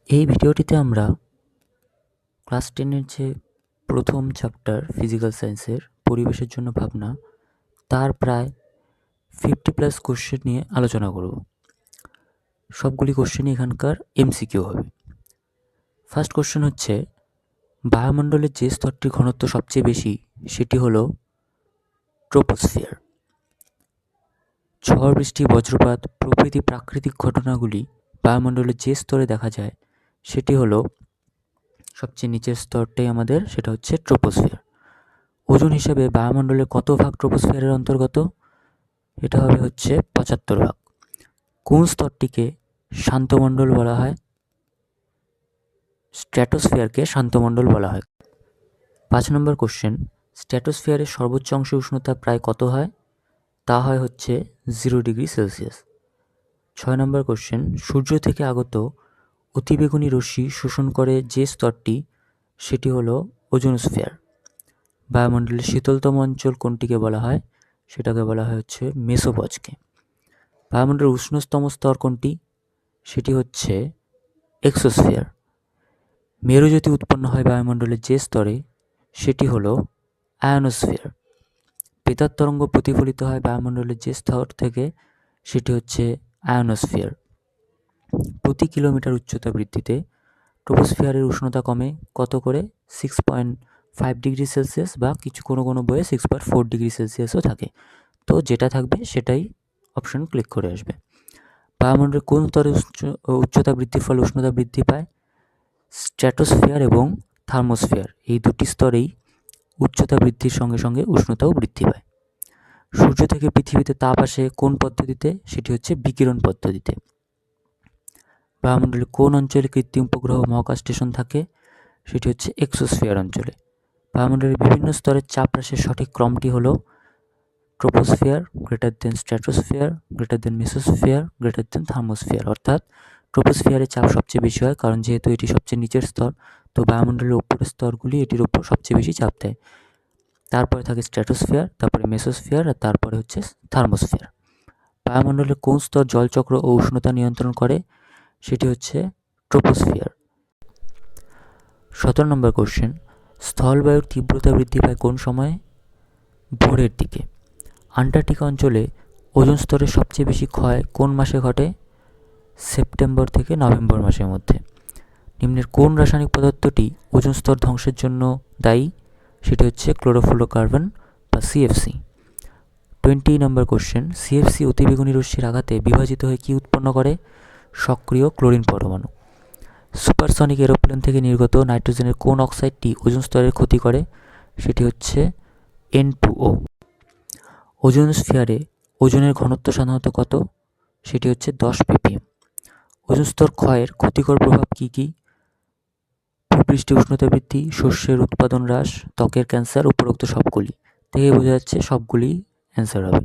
এই ভিডিওটিতে আমরা ক্লাস 10-এর যে প্রথম চ্যাপ্টার ফিজিক্যাল সায়েন্সের পরিবেশের জন্য ভাবনা তার প্রায় 50+ কোশ্চেন নিয়ে আলোচনা করব। সবগুলি কোশ্চেনই এখানকার এমসিকিউ হবে। ফার্স্ট কোশ্চেন হচ্ছে, বায়ুমণ্ডলের যে স্তরটির ঘনত্ব সবচেয়ে বেশি সেটি হলো ট্রোপোস্ফিয়ার। ঝড় বৃষ্টি বজ্রপাত প্রভৃতি প্রাকৃতিক ঘটনাগুলি বায়ুমণ্ডলের যে স্তরে দেখা যায় সেটি হলো সবচেয়ে নিচের স্তরটাই আমাদের, সেটা হচ্ছে ট্রোপোস্ফিয়ার। ওজন হিসেবে বায়ুমণ্ডলের কত ভাগ ট্রোপোস্ফিয়ারের অন্তর্গত? এটা হবে হচ্ছে 75 ভাগ। কোন স্তরটিকে শান্তমণ্ডল বলা হয়? স্ট্র্যাটোস্ফিয়ারকে শান্তমণ্ডল বলা হয়। 5 নম্বর কোশ্চেন, স্ট্র্যাটোস্ফিয়ারের সর্বোচ্চ অংশে উষ্ণতা প্রায় কত হয়? তা হয় হচ্ছে 0 ডিগ্রি সেলসিয়াস। 6 নম্বর কোশ্চেন, সূর্য থেকে আগত অতিবেগুনি রশ্মি শোষণ করে যে স্তরটি সেটি হলো ওজোনোস্ফিয়ার। বায়ুমণ্ডলের শীতলতম অঞ্চল কোনটিকে বলা হয়? সেটাকে বলা হয় হচ্ছে মেসোপজকে। বায়ুমণ্ডলের উষ্ণতম স্তর কোনটি? সেটি হচ্ছে এক্সোস্ফিয়ার। মেরুজ্যোতি উৎপন্ন হয় বায়ুমণ্ডলের যে স্তরে সেটি হলো আয়নোস্ফিয়ার। বেতার তরঙ্গ প্রতিফলিত হয় বায়ুমণ্ডলের যে স্তর থেকে সেটি হচ্ছে আয়নোস্ফিয়ার। প্রতি কিলোমিটার উচ্চতা বৃদ্ধিতে ট্রোপোস্ফিয়ারের উষ্ণতা কমে কত করে? 6.5 ডিগ্রি সেলসিয়াস, বা কোনো কোনো বইয়ে 6.4 ডিগ্রি সেলসিয়াসও থাকে। তো যেটা থাকবে সেটাই অপশন ক্লিক করে আসবে। বায়ুমণ্ডলের কোন স্তরে উচ্চতা বৃদ্ধির ফলে উষ্ণতা বৃদ্ধি পায়? স্ট্র্যাটোস্ফিয়ার এবং থার্মোস্ফিয়ার, এই দুটি স্তরেই উচ্চতা বৃদ্ধির সঙ্গে সঙ্গে উষ্ণতাও বৃদ্ধি পায়। সূর্য থেকে পৃথিবীতে তাপ আসে কোন পদ্ধতিতে? সেটি হচ্ছে বিকিরণ পদ্ধতিতে। বায়ুমণ্ডলের কোন অঞ্চলে কৃত্রিম উপগ্রহ মহাকাশ স্টেশন থাকে? সেটি হচ্ছে এক্সোস্ফিয়ার অঞ্চলে। বায়ুমণ্ডলের বিভিন্ন স্তরের চাপ হ্রাসের সঠিক ক্রমটি হলো troposphere greater than stratosphere greater than mesosphere greater than thermosphere. অর্থাৎ ট্রোপোস্ফিয়ারে চাপ সবচেয়ে বেশি হয়, কারণ যেহেতু এটি সবচেয়ে নিচের স্তর, তো বায়ুমণ্ডলের উপরের স্তরগুলি এটির উপর সবচেয়ে বেশি চাপ দেয়। তারপরে থাকে স্ট্র্যাটোস্ফিয়ার, তারপরে মেসোস্ফিয়ার, আর তারপরে হচ্ছে থার্মোস্ফিয়ার। বায়ুমণ্ডলের কোন স্তর জলচক্র ও উষ্ণতা নিয়ন্ত্রণ করে? সেটি হচ্ছে ট্রোপোস্ফিয়ার। 17 নম্বর কোশ্চেন, স্থলবায়ুর তীব্রতা বৃদ্ধি পায় কোন সময়ে? ভোরের দিকে। আন্টার্কটিকা অঞ্চলে ওজোন স্তরের সবচেয়ে বেশি ক্ষয় কোন মাসে ঘটে? সেপ্টেম্বর থেকে নভেম্বর মাসের মধ্যে। নিম্নের কোন রাসায়নিক পদার্থটি ওজোন স্তর ধ্বংসের জন্য দায়ী? সেটি হচ্ছে ক্লোরোফ্লোরোকার্বন বা সিএফসি। 20 নম্বর কোশ্চেন, সিএফসি অতিবেগুনি রশ্মির আঘাতে বিভাজিত হয়ে কি উৎপন্ন করে? সক্রিয় ক্লোরিন পরমাণু। সুপারসনিক এরোপ্লেন থেকে নির্গত নাইট্রোজেনের কোন অক্সাইডটি ওজোন স্তরের ক্ষতি করে? সেটি হচ্ছে N2O। ওজোনোস্ফিয়ারে ওজনের ঘনত্ব সাধারণত কত? সেটি হচ্ছে 10 ppm। ওজোন স্তর ক্ষয়ের ক্ষতিকর প্রভাব কি কি? ভূপৃষ্ঠে উষ্ণতা বৃদ্ধি, শস্যের উৎপাদন হ্রাস, ত্বকের ক্যান্সার, উপরোক্ত সবগুলি থেকে বোঝা যাচ্ছে সবগুলি অ্যান্সার হবে।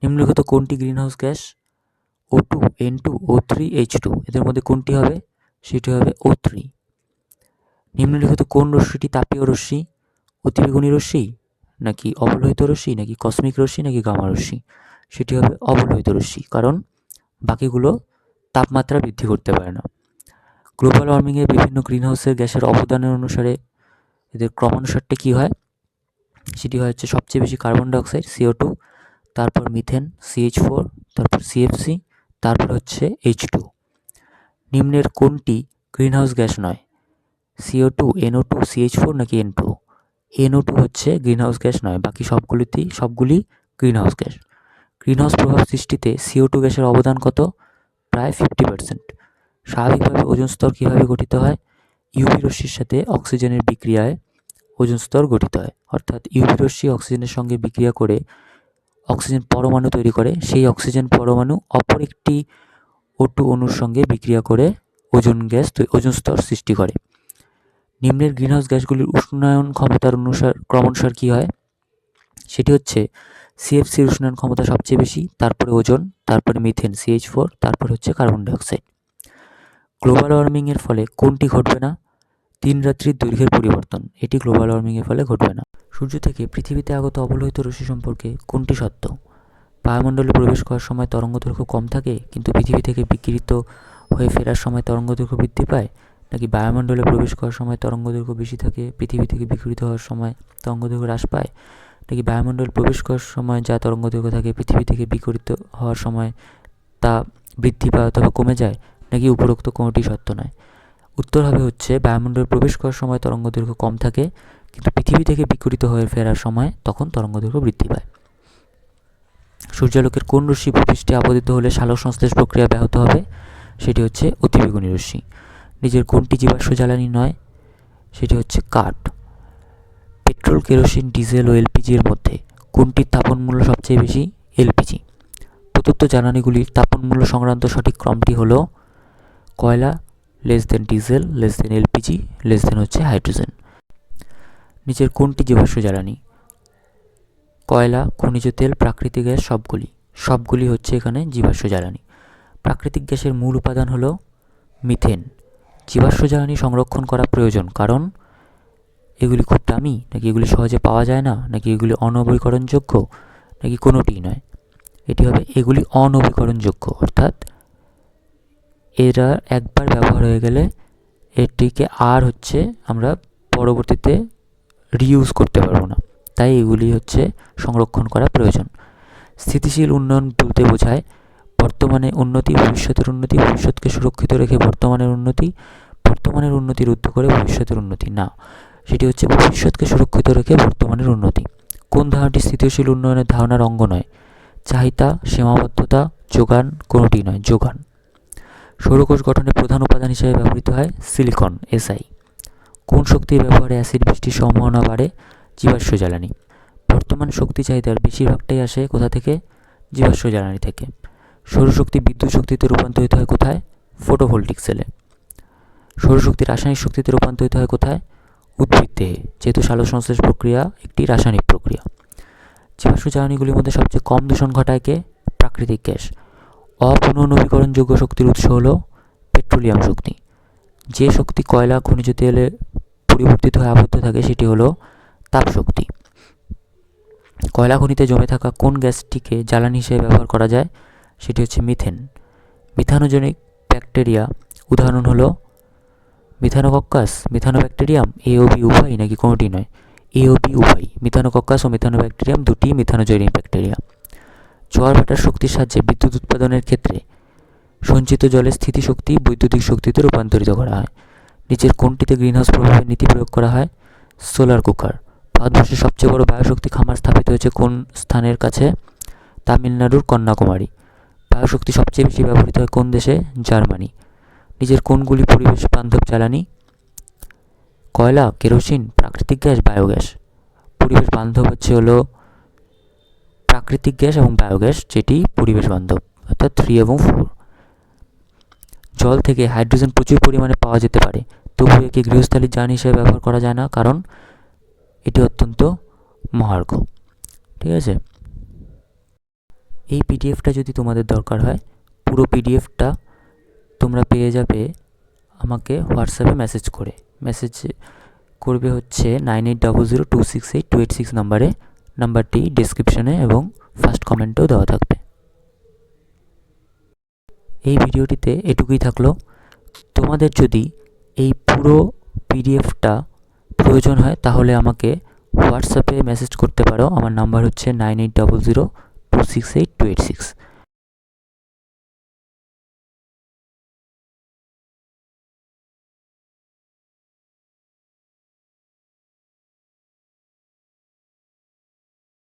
নিম্নলিখিত কোনটি greenhouse gas? O2, N2, O3, H2, এদের মধ্যে কোনটি হবে? সেটি হবে O3। নিম্নলিখিত কোন রশ্মিটি তাপীয় রশ্মি? অতিবেগুনি রশ্মি, নাকি অবলোহিত রশ্মি, নাকি কসমিক রশ্মি, নাকি গামা রশ্মি? সেটি হবে অবলোহিত রশ্মি, কারণ বাকিগুলো তাপমাত্রা বৃদ্ধি করতে পারে না। গ্লোবাল ওয়ার্মিংয়ে বিভিন্ন গ্রিনহাউসের গ্যাসের অবদানের অনুসারে এদের ক্রমানুসারটা কী হয়? সেটি হয় হচ্ছে সবচেয়ে বেশি কার্বন ডাইঅক্সাইড CO2, তারপর মিথেন CH4, তারপর CFC, তারপর হচ্ছে H2। নিম্নের কোনটি গ্রিনহাউস গ্যাস নয়? CO2, NO2, CH4 নাকি N2? NO2 হচ্ছে গ্রিনহাউস গ্যাস নয়, বাকি সবগুলি গ্রিনহাউস গ্যাস। গ্রিনহাউস প্রভাব সৃষ্টিতে CO2 গ্যাসের অবদান কত? প্রায় 50%। স্বাভাবিকভাবে ওজোন স্তর কীভাবে গঠিত হয়? ইউভি রশ্মির সাথে অক্সিজেনের বিক্রিয়ায় ওজোন স্তর গঠিত হয়। অর্থাৎ ইউভি রশ্মি অক্সিজেনের সঙ্গে বিক্রিয়া করে অক্সিজেন পরমাণু তৈরি করে, সেই অক্সিজেন পরমাণু অপর একটি O2 অণুর সঙ্গে বিক্রিয়া করে ওজোন স্তর সৃষ্টি করে। নিম্নের গ্রিনহাউস গ্যাসগুলির উষ্ণায়ন ক্ষমতার ক্রমানুসার কী হয়? সেটি হচ্ছে সিএফসির উষ্ণায়ন ক্ষমতা সবচেয়ে বেশি, তারপরে ওজোন, তারপরে মিথেন CH4, তারপর হচ্ছে কার্বন ডাইঅক্সাইড। গ্লোবাল ওয়ার্মিংয়ের ফলে কোনটি ঘটবে না? দিন রাত্রির দৈর্ঘ্যের পরিবর্তন, এটি গ্লোবাল ওয়ার্মিংয়ের ফলে ঘটবে না। সূর্য থেকে পৃথিবীতে আগত অবলোহিত রশ্মি সম্পর্কে কোনটি সত্য? বায়ুমণ্ডলে প্রবেশ করার সময় তরঙ্গ দৈর্ঘ্য কম থাকে, কিন্তু পৃথিবী থেকে বিকিরিত হয়ে ফেরার সময় তরঙ্গদৈর্ঘ্য বৃদ্ধি পায়, নাকি বায়ুমণ্ডলে প্রবেশ করার সময় তরঙ্গদৈর্ঘ্য বেশি থাকে, পৃথিবী থেকে বিকিরিত হওয়ার সময় তরঙ্গদৈর্ঘ্য হ্রাস পায়, নাকি বায়ুমণ্ডল প্রবেশ করার সময় যা তরঙ্গদৈর্ঘ্য থাকে পৃথিবী থেকে বিকিরিত হওয়ার সময় তা বৃদ্ধি পায় অথবা কমে যায়, নাকি উপরোক্ত কোনোটি সত্য নয়? উত্তর হবে হচ্ছে বায়ুমণ্ডলে প্রবেশ করার সময় তরঙ্গদৈর্ঘ্য কম থাকে, কিন্তু পৃথিবী থেকে বিকিরিত হয়ে ফেরার সময় তখন তরঙ্গদৈর্ঘ্য বৃদ্ধি পায়। সূর্যালোকের কোন রশ্মি ভূপৃষ্ঠে আপতিত হলে সালোক সংশ্লেষ প্রক্রিয়া ব্যাহত হবে? সেটি হচ্ছে অতিবেগুনি রশ্মি। নিজের কোনটি জীবাশ্ম জ্বালানি নয়? সেটি হচ্ছে কাঠ। পেট্রোল, কেরোসিন, ডিজেল ও এলপিজি এর মধ্যে কোনটির তাপন মূল্য সবচেয়ে বেশি? এলপিজি। প্রদত্ত জ্বালানিগুলির তাপন মূল্য সংক্রান্ত সঠিক ক্রমটি হলো কয়লা less than diesel less than LPG less than হচ্ছে হাইড্রোজেন। নিচের কোনটি জীবাশ্ম জ্বালানি? কয়লা, খনিজ তেল, প্রাকৃতিক গ্যাস, সবগুলি হচ্ছে এখানে জীবাশ্ম জ্বালানি। প্রাকৃতিক গ্যাসের মূল উপাদান হলো মিথেন। জীবাশ্ম জ্বালানি সংরক্ষণ করা প্রয়োজন কারণ এগুলি খুব দামি, নাকি এগুলি সহজে পাওয়া যায় না, নাকি এগুলি অনবীকরণযোগ্য, নাকি কোনোটিই নয়? এটি হবে এগুলি অনবীকরণযোগ্য, অর্থাৎ এরা একবার ব্যবহার হয়ে গেলে এটিকে আর হচ্ছে আমরা পরবর্তীতে রিইউজ করতে পারবো না, তাই এগুলি হচ্ছে সংরক্ষণ করা প্রয়োজন। স্থিতিশীল উন্নয়ন বলতে বোঝায় বর্তমানে উন্নতি, ভবিষ্যতের উন্নতি, ভবিষ্যৎকে সুরক্ষিত রেখে বর্তমানের উন্নতি, বর্তমানের উন্নতি রুদ্ধ করে ভবিষ্যতের উন্নতি না, সেটি হচ্ছে ভবিষ্যৎকে সুরক্ষিত রেখে বর্তমানের উন্নতি। কোন ধারণাটি স্থিতিশীল উন্নয়নের ধারণার অঙ্গ নয়? চাহিদা, সীমাবদ্ধতা, যোগান, কোনোটি নয়, যোগান। সৌরকোষ গঠনের প্রধান উপাদান হিসেবে ব্যবহৃত হয় সিলিকন, SI। কোন শক্তির ব্যবহারে অ্যাসিড বৃষ্টির সম্ভাবনা বাড়ে? জীবাশ্ম জ্বালানি। বর্তমান শক্তি চাহিদার বেশিরভাগটাই আসে কোথা থেকে? জীবাশ্ম জ্বালানি থেকে। সৌরশক্তি বিদ্যুৎ শক্তিতে রূপান্তরিত হয় কোথায়? ফটোভোল্টিক সেলে। সৌরশক্তি রাসায়নিক শক্তিতে রূপান্তরিত হয় কোথায়? উদ্ভিদ দেহে, যেহেতু সালোক সংশ্লেষ প্রক্রিয়া একটি রাসায়নিক প্রক্রিয়া। জীবাশ্ম জ্বালানিগুলির মধ্যে সবচেয়ে কম দূষণ ঘটায় কে? প্রাকৃতিক গ্যাস। অপুনর্নবীকরণযোগ্য শক্তির উৎস হলো পেট্রোলিয়াম শক্তি। যে শক্তি কয়লা, খনিজ তেলে পরিবর্তিত হয়ে আবদ্ধ থাকে সেটি হলো তাপ শক্তি। কয়লা খনিতে জমে থাকা কোন গ্যাসটিকে জ্বালানি হিসেবে ব্যবহার করা যায়? সেটি হচ্ছে মিথেন। মিথানোজেনিক ব্যাকটেরিয়া উদাহরণ হলো মিথানোকক্কাস, মিথানোব্যাকটেরিয়াম, এ ও বি উভয়, নাকি কোনোটি নয়? এ ও বি উভয়। মিথানোকক্কাস ও মিথানোব্যাকটেরিয়াম দুটি মিথানোজেনিক ব্যাকটেরিয়া। জোয়ার ভাটার শক্তির সাহায্যে বিদ্যুৎ উৎপাদনের ক্ষেত্রে সঞ্চিত জলের স্থিতিশক্তি বৈদ্যুতিক শক্তিতে রূপান্তরিত করা হয়। নিচের কোনটিতে গ্রিনহাউস প্রভাবের নীতি প্রয়োগ করা হয়? Solar cooker. ভারতবর্ষের সবচেয়ে বড় বায়ুশক্তি খামার স্থাপিত হয়েছে কোন স্থানের কাছে? তামিলনাড়ুর কন্যাকুমারী। বায়ুশক্তি সবচেয়ে বেশি ব্যবহৃত হয় কোন দেশে? জার্মানি। নিজের কোনগুলি পরিবেশ বান্ধব জ্বালানি? কয়লা, কেরোসিন, প্রাকৃতিক গ্যাস, বায়োগ্যাস। পরিবেশ বান্ধব হচ্ছে হলো প্রাকৃতিক গ্যাস এবং বায়োগ্যাস, যেটি পরিবেশ বান্ধব, অর্থাৎ 3 এবং 4। জল থেকে হাইড্রোজেন প্রচুর পরিমাণে পাওয়া যেতে পারে, তবু একে গৃহস্থালির জ্বালানি হিসেবে ব্যবহার করা যায় না, কারণ এটি অত্যন্ত মহার্ঘ। ঠিক আছে, এই পিডিএফটা যদি তোমাদের দরকার হয়, পুরো পিডিএফটা তোমরা পেয়ে যাবে আমাকে হোয়াটসঅ্যাপে মেসেজ করবে হচ্ছে 9800268286 নাম্বারটি ডেসক্রিপশনে এবং ফার্স্ট কমেন্টেও দেওয়া থাকবে। এই ভিডিওটিতে এটুকুই থাকলো। তোমাদের যদি এই পুরো পিডিএফটা প্রয়োজন হয় তাহলে আমাকে হোয়াটসঅ্যাপে মেসেজ করতে পারো। আমার নাম্বার হচ্ছে 9800268286।